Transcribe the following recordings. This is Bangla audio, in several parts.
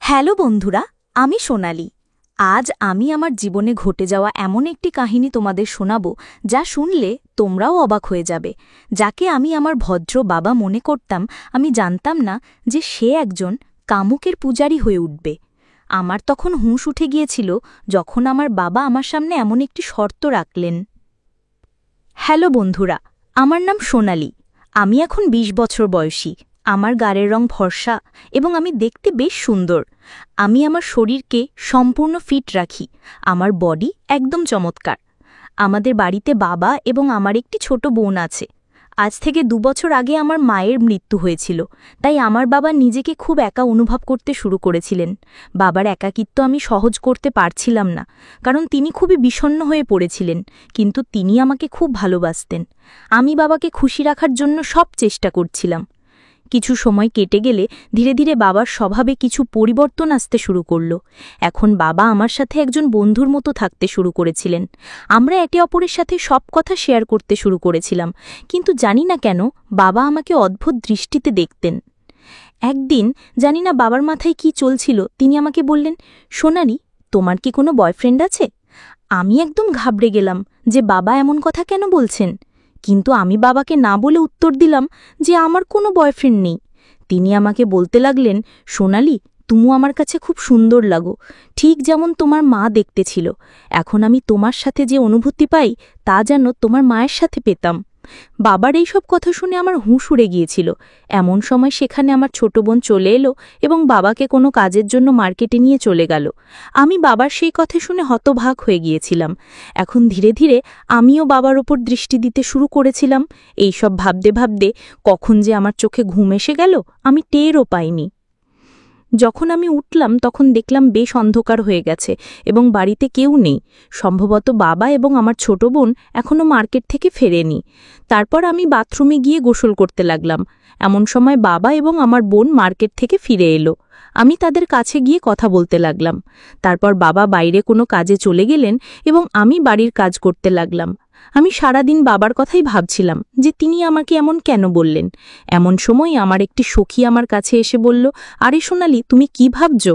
হ্যালো বন্ধুরা, আমি সোনালি। আজ আমি আমার জীবনে ঘটে যাওয়া এমন একটি কাহিনী তোমাদের শোনাবো যা শুনলে তোমরাও অবাক হয়ে যাবে। যাকে আমি আমার ভদ্র বাবা মনে করতাম, আমি জানতাম না যে সে একজন কামুকের পূজারী হয়ে উঠবে। আমার তখন হুঁশ উঠে গিয়েছিল যখন আমার বাবা আমার সামনে এমন একটি শর্ত রাখলেন। হ্যালো বন্ধুরা, আমার নাম সোনালি। আমি এখন ২০ বছর বয়সী। আমার গায়ের রং ফর্সা এবং আমি দেখতে বেশ সুন্দর। আমি আমার শরীরকে সম্পূর্ণ ফিট রাখি। আমার বডি একদম চমৎকার। আমাদের বাড়িতে বাবা এবং আমার একটি ছোট বোন আছে। আজ থেকে ২ বছর আগে আমার মায়ের মৃত্যু হয়েছিল, তাই আমার বাবা নিজেকে খুব একা অনুভব করতে শুরু করেছিলেন। বাবার একাকিত্ব আমি সহজ করতে পারছিলাম না, কারণ তিনি খুবই বিষণ্ণ হয়ে পড়েছিলেন, কিন্তু তিনি আমাকে খুব ভালোবাসতেন। আমি বাবাকে খুশি রাখার জন্য সব চেষ্টা করছিলাম। কিছু সময় কেটে গেলে ধীরে ধীরে বাবার স্বভাবে কিছু পরিবর্তন আসতে শুরু করল। এখন বাবা আমার সাথে একজন বন্ধুর মতো থাকতে শুরু করেছিলেন। আমরা একে অপরের সাথে সব কথা শেয়ার করতে শুরু করেছিলাম, কিন্তু জানি না কেন বাবা আমাকে অদ্ভুত দৃষ্টিতে দেখতেন। একদিন জানি না বাবার মাথায় কি চলছিল, তিনি আমাকে বললেন, সোনালি, তোমার কি কোনো বয়ফ্রেন্ড আছে? আমি একদম ঘাবড়ে গেলাম যে বাবা এমন কথা কেন বলছেন, কিন্তু আমি বাবাকে না বলে উত্তর দিলাম যে আমার কোনো বয়ফ্রেন্ড নেই। তিনি আমাকে বলতে লাগলেন, সোনালি, তুমি আমার কাছে খুব সুন্দর লাগো, ঠিক যেমন তোমার মা দেখতে ছিল। এখন আমি তোমার সাথে যে অনুভূতি পাই তা যেন তোমার মায়ের সাথে পেতাম। বাবার এইসব কথা শুনে আমার হুঁশ উড়ে গিয়েছিল। এমন সময় সেখানে আমার ছোট বোন চলে এলো এবং বাবাকে কোনো কাজের জন্য মার্কেটে নিয়ে চলে গেল। আমি বাবার সেই কথা শুনে হতবাক হয়ে গিয়েছিলাম। এখন ধীরে ধীরে আমিও বাবার ওপর দৃষ্টি দিতে শুরু করেছিলাম। এইসব ভাবতে ভাবতে কখন যে আমার চোখে ঘুম এসে গেল আমি টেরও পাইনি। যখন আমি উঠলাম তখন দেখলাম বেশ অন্ধকার হয়ে গেছে এবং বাড়িতে কেউ নেই। সম্ভবত বাবা এবং আমার ছোট বোন এখনও মার্কেট থেকে ফেরেনি। তারপর আমি বাথরুমে গিয়ে গোসল করতে লাগলাম। এমন সময় বাবা এবং আমার বোন মার্কেট থেকে ফিরে এলো। আমি তাদের কাছে গিয়ে কথা বলতে লাগলাম। তারপর বাবা বাইরে কোনো কাজে চলে গেলেন এবং আমি বাড়ির কাজ করতে লাগলাম। আমি সারাদিন বাবার কথাই ভাবছিলাম যে তিনি আমাকে এমন কেন বললেন। এমন সময় আমার একটি সখী আমার কাছে এসে বলল, আরে সোনালি, তুমি কি ভাবছো?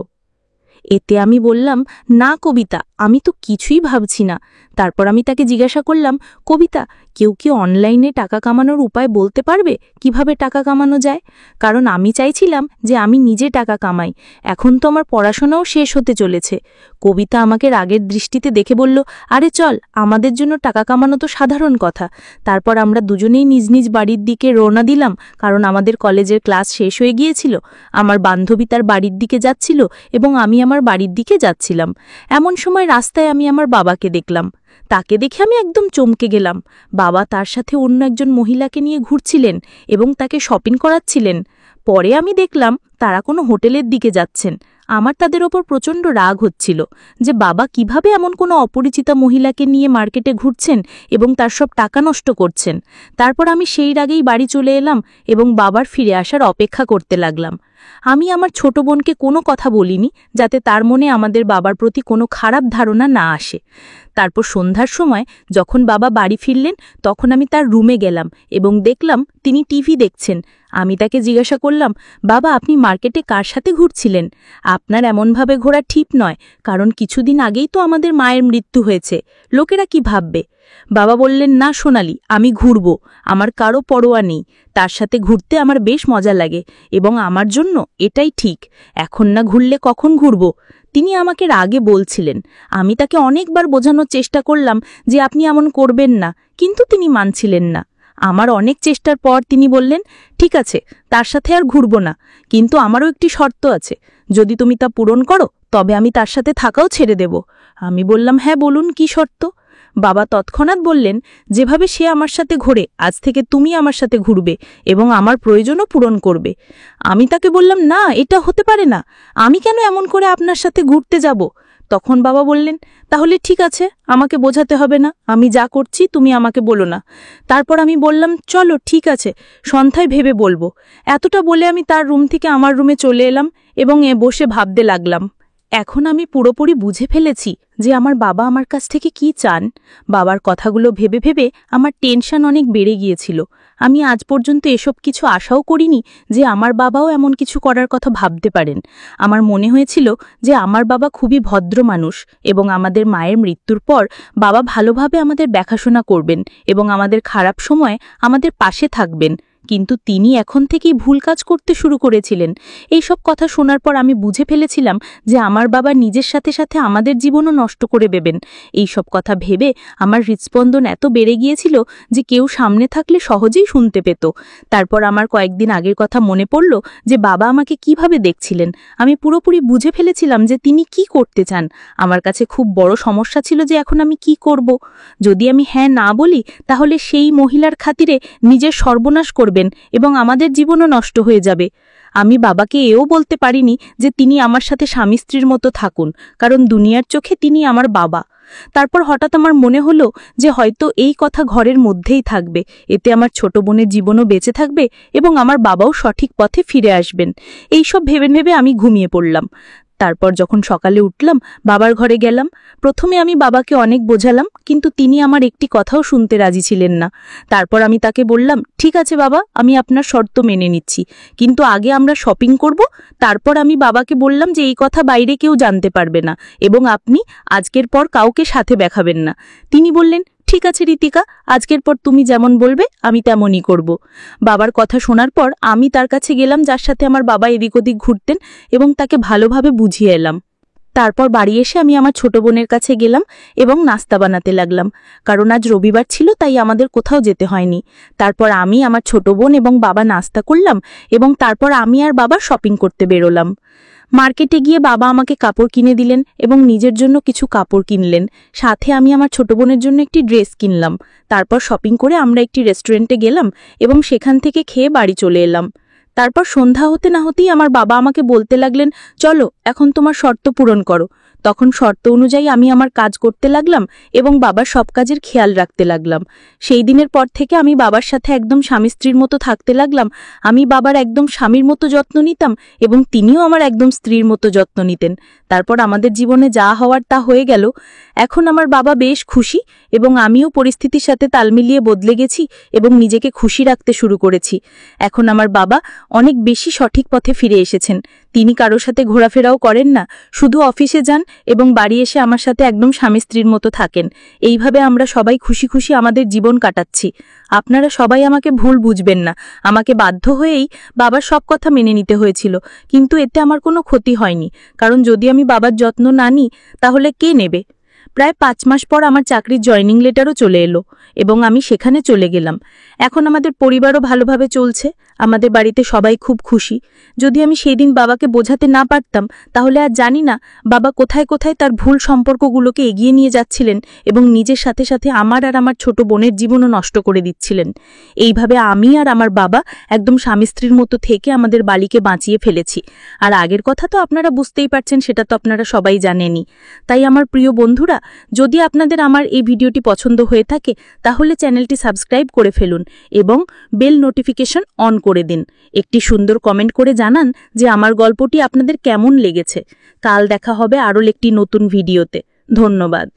এতে আমি বললাম, না কবিতা, আমি তো কিছুই ভাবছি না। তারপর আমি তাকে জিজ্ঞাসা করলাম, কবিতা, কেউ কি অনলাইনে টাকা কামানোর উপায় বলতে পারবে, কিভাবে টাকা কামানো যায়? কারণ আমি চাইছিলাম যে আমি নিজে টাকা কামাই। এখন তো আমার পড়াশোনাও শেষ হতে চলেছে। কবিতা আমাকে রাগের দৃষ্টিতে দেখে বলল, আরে চল, আমাদের জন্য টাকা কামানো তো সাধারণ কথা। তারপর আমরা দুজনেই নিজ নিজ বাড়ির দিকে রওনা দিলাম, কারণ আমাদের কলেজের ক্লাস শেষ হয়ে গিয়েছিল। আমার বান্ধবী তার বাড়ির দিকে যাচ্ছিল এবং আমি আমার বাড়ির দিকে যাচ্ছিলাম। এমন সময় রাস্তায় আমি আমার বাবাকে দেখলাম। তাকে দেখে আমি একদম চমকে গেলাম। বাবা তার সাথে অন্য একজন মহিলাকে নিয়ে ঘুরছিলেন এবং তাকে শপিং করাচ্ছিলেন। পরে আমি দেখলাম তারা কোনো হোটেলের দিকে যাচ্ছেন। আমার তাদের ওপর প্রচণ্ড রাগ হচ্ছিল যে বাবা কিভাবে এমন কোনো অপরিচিতা মহিলাকে নিয়ে মার্কেটে ঘুরছেন এবং তার সব টাকা নষ্ট করছেন। তারপর আমি সেই রাগেই বাড়ি চলে এলাম এবং বাবার ফিরে আসার অপেক্ষা করতে লাগলাম। আমি আমার ছোট বোনকে কোনো কথা বলিনি, যাতে তার মনে আমাদের বাবার প্রতি কোনো খারাপ ধারণা না আসে। তারপর সন্ধ্যার সময় যখন বাবা বাড়ি ফিরলেন তখন আমি তার রুমে গেলাম এবং দেখলাম তিনি টিভি দেখছেন। আমি তাকে জিজ্ঞাসা করলাম, বাবা, আপনি মার্কেটে কার সাথে ঘুরছিলেন? আপনার এমনভাবে ঘোরা ঠিক নয়, কারণ কিছুদিন আগেই তো আমাদের মায়ের মৃত্যু হয়েছে। লোকেরা কি ভাববে? বাবা বললেন, না সোনালি, আমি ঘুরব, আমার কারো পরোয়া নেই। তার সাথে ঘুরতে আমার বেশ মজা লাগে এবং আমার জন্য এটাই ঠিক। এখন না ঘুরলে কখন ঘুরব? তিনি আমাকে রাগে বলছিলেন। আমি তাকে অনেকবার বোঝানোর চেষ্টা করলাম যে আপনি এমন করবেন না, কিন্তু তিনি মানছিলেন না। আমার অনেক চেষ্টার পর তিনি বললেন, ঠিক আছে, তার সাথে আর ঘুরব না, কিন্তু আমারও একটি শর্ত আছে। যদি তুমি তা পূরণ করো তবে আমি তার সাথে থাকাও ছেড়ে দেব। আমি বললাম, হ্যাঁ বলুন, কি শর্ত? বাবা তৎক্ষণাৎ বললেন, যেভাবে সে আমার সাথে ঘোরে আজ থেকে তুমি আমার সাথে ঘুরবে এবং আমার প্রয়োজনও পূরণ করবে। আমি তাকে বললাম, না, এটা হতে পারে না। আমি কেন এমন করে আপনার সাথে ঘুরতে যাব? তখন বাবা বললেন, তাহলে ঠিক আছে, আমাকে বোঝাতে হবে না, আমি যা করছি তুমি আমাকে বলো না। তারপর আমি বললাম, চলো ঠিক আছে, সন্ধ্যায় ভেবে বলবো। এতটা বলে আমি তার রুম থেকে আমার রুমে চলে এলাম এবং বসে ভাবতে লাগলাম। এখন আমি পুরোপুরি বুঝে ফেলেছি যে আমার বাবা আমার কাছ থেকে কি চান। বাবার কথাগুলো ভেবে ভেবে আমার টেনশন অনেক বেড়ে গিয়েছিল। আমি আজ পর্যন্ত এসব কিছু আশাও করিনি যে আমার বাবাও এমন কিছু করার কথা ভাবতে পারেন। আমার মনে হয়েছিল যে আমার বাবা খুবই ভদ্র মানুষ এবং আমাদের মায়ের মৃত্যুর পর বাবা ভালোভাবে আমাদের দেখাশোনা করবেন এবং আমাদের খারাপ সময়ে আমাদের পাশে থাকবেন। কিন্তু তিনি এখন থেকেই ভুল কাজ করতে শুরু করেছিলেন। এই সব কথা শোনার পর আমি বুঝে ফেলেছিলাম যে আমার বাবা নিজের সাথে সাথে আমাদের জীবনও নষ্ট করে দেবেন। এই সব কথা ভেবে আমার হৃৎস্পন্দন এত বেড়ে গিয়েছিল যে কেউ সামনে থাকলে সহজেই শুনতে পেত। তারপর আমার কয়েকদিন আগের কথা মনে পড়ল যে বাবা আমাকে কিভাবে দেখছিলেন। আমি পুরোপুরি বুঝে ফেলেছিলাম যে তিনি কি করতে চান। আমার কাছে খুব বড় সমস্যা ছিল যে এখন আমি কি করব। যদি আমি হ্যাঁ না বলি তাহলে সেই মহিলার খাতিরে নিজের সর্বনাশ করবেন এবং আমাদের জীবনও নষ্ট হয়ে যাবে। আমি বাবাকে এও বলতে পারিনি যে তিনি আমার সাথে স্বামী স্ত্রীর মতো থাকুন, কারণ দুনিয়ার চোখে তিনি আমার বাবা। তারপর হঠাৎ আমার মনে হলো যে হয়তো এই কথা ঘরের মধ্যেই থাকবে, এতে আমার ছোট বোনের জীবনও বেঁচে থাকবে এবং আমার বাবাও সঠিক পথে ফিরে আসবেন। এইসব ভেবে ভেবে আমি ঘুমিয়ে পড়লাম। তারপর যখন সকালে উঠলাম, বাবার ঘরে গেলাম। প্রথমে আমি বাবাকে অনেক বোঝালাম, কিন্তু তিনি আমার একটি কথাও শুনতে রাজি ছিলেন না। তারপর আমি তাকে বললাম, ঠিক আছে বাবা, আমি আপনার শর্ত মেনে নিচ্ছি, কিন্তু আগে আমরা শপিং করব। তারপর আমি বাবাকে বললাম যে এই কথা বাইরে কেউ জানতে পারবে না এবং আপনি আজকের পর কাউকে সাথে দেখাবেন না। তিনি বললেন, ঠিক আছে ঋতিকা, আজকের পর তুমি যেমন বলবে আমি তেমনই করব। বাবার কথা শোনার পর আমি তার কাছে গেলাম যার সাথে আমার বাবা এদিক ওদিক ঘুরতেন এবং তাকে ভালোভাবে বুঝিয়ে এলাম। তারপর বাড়ি এসে আমি আমার ছোট বোনের কাছে গেলাম এবং নাস্তা বানাতে লাগলাম, কারণ আজ রবিবার ছিল, তাই আমাদের কোথাও যেতে হয়নি। তারপর আমি, আমার ছোট বোন এবং বাবা নাস্তা করলাম এবং তারপর আমি আর বাবা শপিং করতে বেরোলাম। মার্কেটে গিয়ে বাবা আমাকে কাপড় কিনে দিলেন এবং নিজের জন্য কিছু কাপড় কিনলেন। সাথে আমি আমার ছোট বোনের জন্য একটি ড্রেস কিনলাম। তারপর শপিং করে আমরা একটি রেস্টুরেন্টে গেলাম এবং সেখান থেকে খেয়ে বাড়ি চলে এলাম। তারপর সন্ধ্যা হতে না হতেই আমার বাবা আমাকে বলতে লাগলেন, চলো এখন তোমার শর্ত পূরণ করো। তখন শর্ত অনুযায়ী আমি আমার কাজ করতে লাগলাম এবং বাবার সব কাজের খেয়াল রাখতে লাগলাম। সেই দিনের পর থেকে আমি বাবার সাথে একদম স্বামী স্ত্রীর মতো থাকতে লাগলাম। আমি বাবার একদম স্বামীর মতো যত্ন নিতাম এবং তিনিও আমার একদম স্ত্রীর মতো যত্ন নিতেন। তারপর আমাদের জীবনে যা হওয়ার তা হয়ে গেল। এখন আমার বাবা বেশ খুশি এবং আমিও পরিস্থিতির সাথে তাল মিলিয়ে বদলে গেছি এবং নিজেকে খুশি রাখতে শুরু করেছি। এখন আমার বাবা অনেক বেশি সঠিক পথে ফিরে এসেছেন। তিনি কারোর সাথে ঘোরাফেরাও করেন না, শুধু অফিসে যান এবং বাড়ি এসে আমার সাথে একদম স্বামী স্ত্রীর মতো থাকেন। এইভাবে আমরা সবাই খুশি খুশি আমাদের জীবন কাটাচ্ছি। আপনারা সবাই আমাকে ভুল বুঝবেন না। আমাকে বাধ্য হয়েই বাবার সব কথা মেনে নিতে হয়েছিল, কিন্তু এতে আমার কোনো ক্ষতি হয়নি, কারণ যদি আমি বাবার যত্ন না নিই তাহলে কে নেবে। প্রায় 5 মাস পর আমার চাকরির জয়েনিং লেটারও চলে এলো এবং আমি সেখানে চলে গেলাম। এখন আমাদের পরিবারও ভালোভাবে চলছে, আমাদের বাড়িতে সবাই খুব খুশি। যদি আমি সেই দিন বাবাকে বোঝাতে না পারতাম তাহলে আর জানি না বাবা কোথায় কোথায় তার ভুল সম্পর্কগুলোকে এগিয়ে নিয়ে যাচ্ছিলেন এবং নিজের সাথে সাথে আমার আর আমার ছোট বোনের জীবনও নষ্ট করে দিচ্ছিলেন। এইভাবে আমি আর আমার বাবা একদম স্বামী স্ত্রীর মতো থেকে আমাদের বাড়িকে বাঁচিয়ে ফেলেছি। আর আগের কথা তো আপনারা বুঝতেই পারছেন, সেটা তো আপনারা সবাই জানেনই। তাই আমার প্রিয় বন্ধুরা, যদি আপনাদের আমার এই ভিডিওটি পছন্দ হয়ে থাকে তাহলে চ্যানেলটি সাবস্ক্রাইব করে ফেলুন এবং বেল নোটিফিকেশন অন করে দিন। একটি সুন্দর কমেন্ট করে জানান যে আমার গল্পটি আপনাদের কেমন লেগেছে। কাল দেখা হবে আরও একটি নতুন ভিডিওতে। ধন্যবাদ।